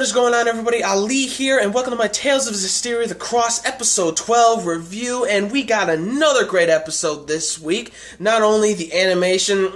What is going on, everybody? Ali here, and welcome to my Tales of Zestiria The Cross episode 12 review, and we got another great episode this week. Not only the animation,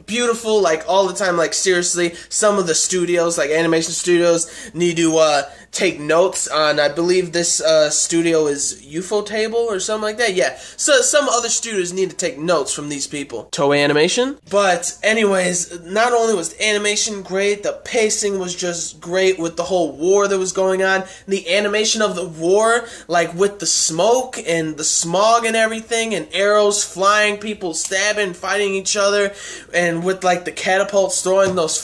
beautiful, like, all the time, like, seriously, some of the studios, like, animation studios, need to, take notes on, I believe this, studio is Ufotable or something like that, yeah. So, some other studios need to take notes from these people. Toei Animation? But, anyways, not only was the animation great, the pacing was just great with the whole war that was going on. The animation of the war, like with the smoke and the smog and everything, and arrows flying, people stabbing, fighting each other, and with like the catapults throwing those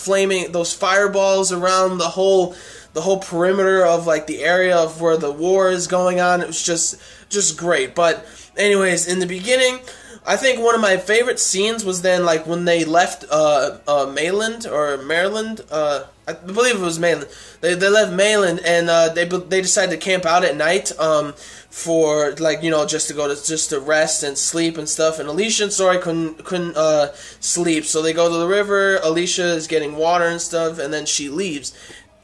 fireballs around the whole perimeter of like the area of where the war is going on. It was just great. But anyways, in the beginning, I think one of my favorite scenes was then, like, when they left, Maryland, I believe it was Maryland. They left Maryland, and, they decided to camp out at night, for, like, you know, just to rest and sleep and stuff, and Alisha and Sori couldn't sleep, so they go to the river. Alisha is getting water and stuff, and then she leaves.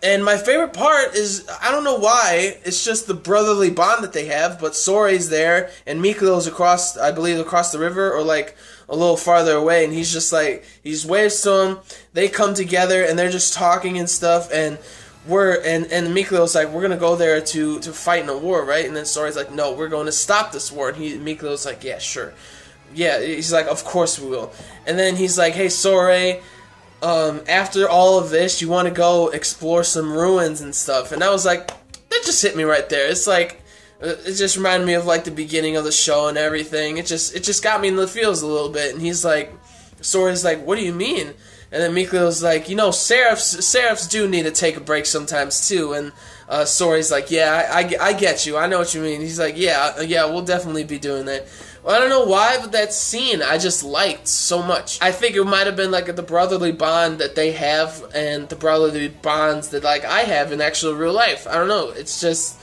And my favorite part is, I don't know why, it's just the brotherly bond that they have, but Sori's there, and Miklo's across, I believe, across the river, or like a little farther away, and he's just like, he waves to him, they come together, and they're just talking and stuff, and Miklo's like, we're gonna go there to fight in a war, right? And then Sori's like, no, we're going to stop this war, and Miklo's like, yeah, sure. Yeah, he's like, of course we will. And then he's like, hey, Sori, after all of this, you want to go explore some ruins and stuff. And I was like, that just hit me right there. It's like, it just reminded me of like the beginning of the show and everything. It just got me in the feels a little bit. And he's like, Sori's like, what do you mean? And then Miklo's like, you know, seraphs do need to take a break sometimes too. And Sori's like, yeah, I get you. I know what you mean. He's like, yeah, we'll definitely be doing that. Well, I don't know why, but that scene I just liked so much. I think it might have been like the brotherly bond that they have and the brotherly bonds that like I have in actual real life. I don't know. It's just,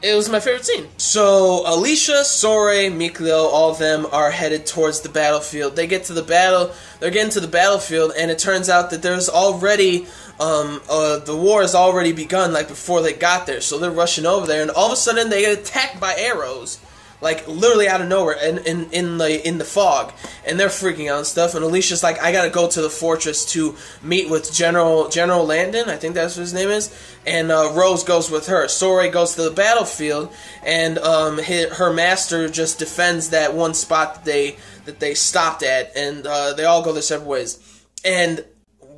it was my favorite scene. So Alisha, Sori, Miklo, all of them are headed towards the battlefield. They're getting to the battlefield, and it turns out that there's already the war has already begun, like before they got there. So they're rushing over there, and all of a sudden they get attacked by arrows. Like, literally out of nowhere, in the fog, and they're freaking out and stuff, and Alicia's like, I gotta go to the fortress to meet with General Landon, I think that's what his name is, and Rose goes with her. Sori goes to the battlefield, and her master just defends that one spot that they stopped at, and they all go their separate ways. And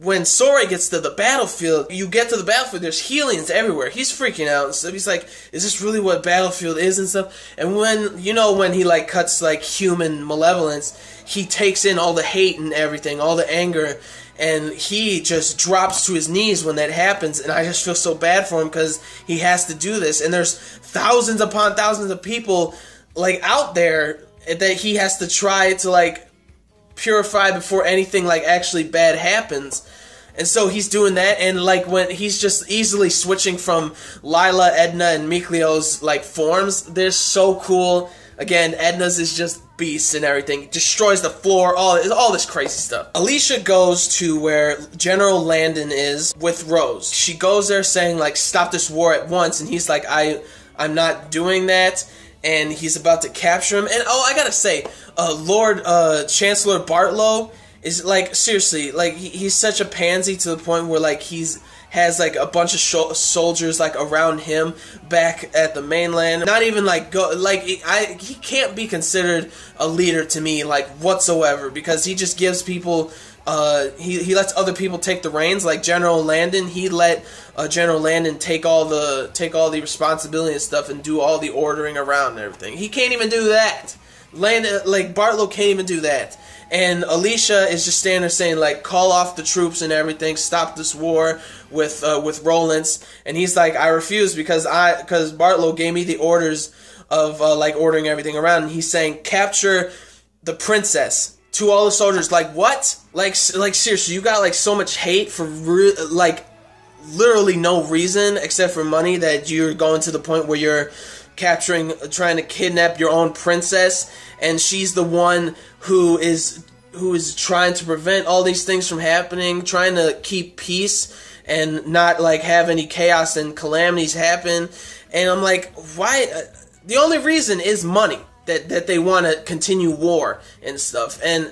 when Sori gets to the battlefield, you get to the battlefield, there's healings everywhere. He's freaking out and stuff. He's like, is this really what battlefield is and stuff? And when he like cuts like human malevolence, he takes in all the hate and everything, all the anger, and he just drops to his knees when that happens, and I just feel so bad for him because he has to do this, and there's thousands upon thousands of people like out there that he has to try to like purify before anything like actually bad happens. And so he's doing that, and like when he's just easily switching from Lila, Edna, and Miklo's like forms, they're so cool. Again, Edna's is just beast and everything, destroys the floor, all this crazy stuff. Alisha goes to where General Landon is with Rose. She goes there saying like, stop this war at once, and he's like, I'm not doing that. And he's about to capture him. And oh, I gotta say, Lord Chancellor Bartlow is like, seriously, like he's such a pansy to the point where like has like a bunch of soldiers like around him back at the mainland. Not even like he can't be considered a leader to me like whatsoever, because he just gives people. He lets other people take the reins, like General Landon. He let General Landon take all the responsibility and stuff and do all the ordering around and everything. He can't even do that. Landon, like Bartlow, can't even do that. And Alisha is just standing there saying like, call off the troops and everything, stop this war with Rollins. And he's like, I refuse because Bartlow gave me the orders of like ordering everything around. And he's saying, capture the princess. To all the soldiers, like, what? Like seriously, you got like so much hate for like literally no reason except for money that you're going to the point where you're trying to kidnap your own princess, and she's the one who is trying to prevent all these things from happening, trying to keep peace, and not like have any chaos and calamities happen. And I'm like, why? The only reason is money, that they want to continue war and stuff. And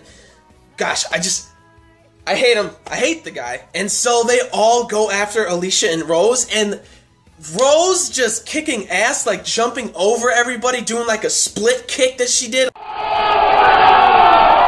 gosh, I hate him. I hate the guy. And so they all go after Alisha and Rose, and Rose just kicking ass, like jumping over everybody, doing like a split kick that she did.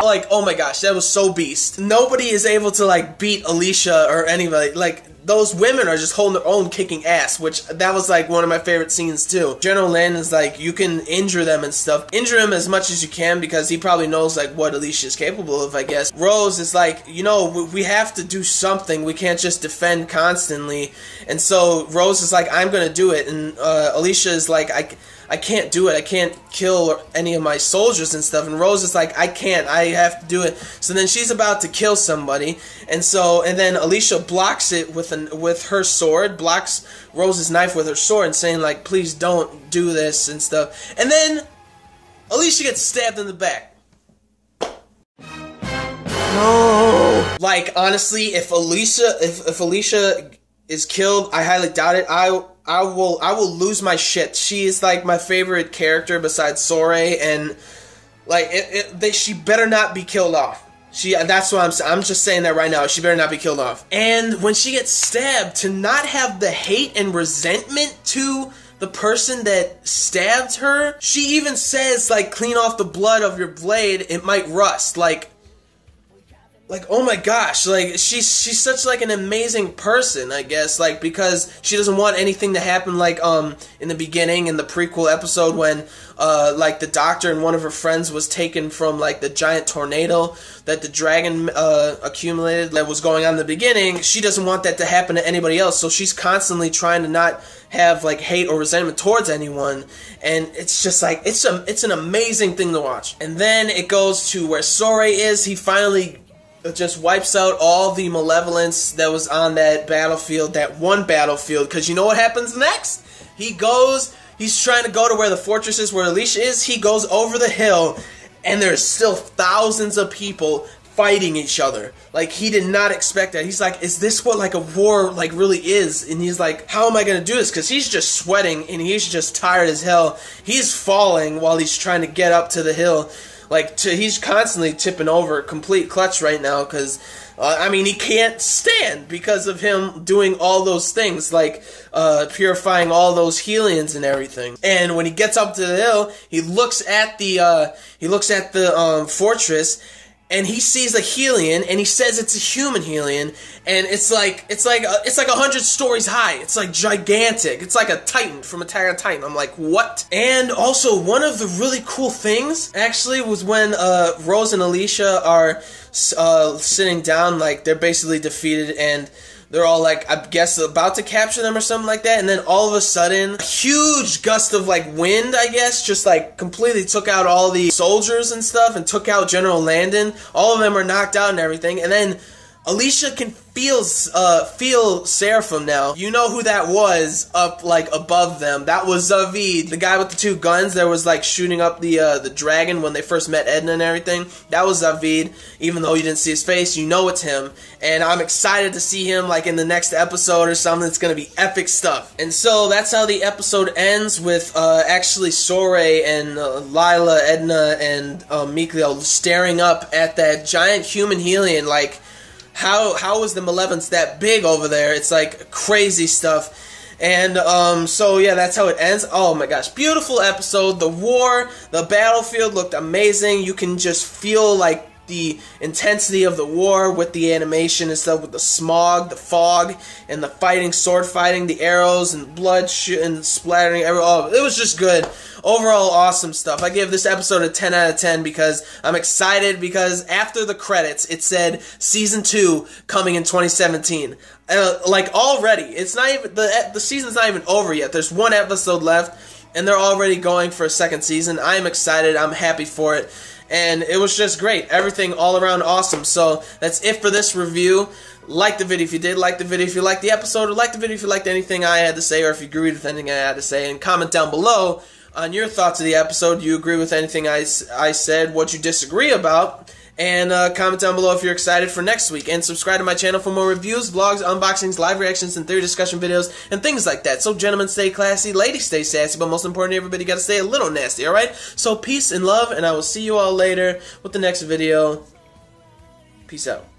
Like, oh my gosh, that was so beast. Nobody is able to like beat Alisha or anybody. Like, those women are just holding their own, kicking ass, which that was like one of my favorite scenes too. General Landon's like, you can injure them and stuff. Injure him as much as you can because he probably knows like what Alisha is capable of, I guess. Rose is like, you know, we have to do something. We can't just defend constantly. And so Rose is like, I'm gonna do it. And Alisha is like, I can't do it. I can't kill any of my soldiers and stuff. And Rose is like, I can't. I have to do it. So then she's about to kill somebody, and then Alisha blocks it with her sword, blocks Rose's knife with her sword, and saying like, please don't do this and stuff. And then Alisha gets stabbed in the back. No. Like, honestly, if Alisha is killed, I highly doubt it. I will lose my shit. She is like my favorite character besides Soray, and like she better not be killed off. That's what I'm just saying that right now. She better not be killed off. And when she gets stabbed, to not have the hate and resentment to the person that stabbed her, she even says like, clean off the blood of your blade, it might rust. Like, oh my gosh, like, she's such, like, an amazing person, I guess, like, because she doesn't want anything to happen, like, in the beginning, in the prequel episode when, like, the doctor and one of her friends was taken from, like, the giant tornado that the dragon, accumulated that was going on in the beginning. She doesn't want that to happen to anybody else, so she's constantly trying to not have, like, hate or resentment towards anyone, and it's just, like, it's an amazing thing to watch. And then it goes to where Soray is. He finally just wipes out all the malevolence that was on that battlefield, that one battlefield, because you know what happens next? He's trying to go to where the fortress is, where Alisha is. He goes over the hill, and there's still thousands of people fighting each other. Like, he did not expect that. He's like, is this what, like, a war, like, really is? And he's like, how am I gonna do this? Because he's just sweating, and he's just tired as hell. He's falling while he's trying to get up to the hill. Like, he's constantly tipping over, complete clutch right now, because, I mean, he can't stand because of him doing all those things, like, purifying all those Helians and everything. And when he gets up to the hill, he looks at the fortress, and he sees a Helian, and he says it's a human Helian, and it's like 100 stories high. It's like gigantic. It's like a Titan from Attack on Titan. I'm like, what? And also, one of the really cool things actually was when Rose and Alisha are sitting down, like they're basically defeated, and they're all, like, I guess, about to capture them or something like that, and then all of a sudden, a huge gust of, like, wind, I guess, just, like, completely took out all the soldiers and stuff, and took out General Landon. All of them are knocked out and everything, and then Alisha can feel Seraphim now. You know who that was up, like, above them. That was Zavied, the guy with the two guns that was, like, shooting up the dragon when they first met Edna and everything. That was Zavied. Even though you didn't see his face, you know it's him. And I'm excited to see him, like, in the next episode or something. It's gonna be epic stuff. And so, that's how the episode ends with, actually Soray and Lila, Edna, and Mikhail staring up at that giant human Helian, like, how is the malevolence that big over there? It's like crazy stuff. And so yeah, that's how it ends. Oh my gosh, beautiful episode. The war, the battlefield looked amazing. You can just feel like the intensity of the war with the animation and stuff, with the smog, the fog, and the fighting, sword fighting, the arrows and blood and splattering. Oh, it was just good. Overall, awesome stuff. I give this episode a 10 out of 10 because I'm excited, because after the credits, it said Season 2 coming in 2017. Like, already. It's not even, the season's not even over yet. There's one episode left, and they're already going for a second season. I'm excited. I'm happy for it. And it was just great. Everything all around awesome. So, that's it for this review. Like the video if you did, like the video if you liked the episode, or like the video if you liked anything I had to say, or if you agreed with anything I had to say, and comment down below on your thoughts of the episode. Do you agree with anything I said? What you disagree about? And comment down below if you're excited for next week. And subscribe to my channel for more reviews, vlogs, unboxings, live reactions, and theory discussion videos, and things like that. So gentlemen, stay classy, ladies, stay sassy, but most importantly, everybody gotta stay a little nasty, alright? So peace and love, and I will see you all later with the next video. Peace out.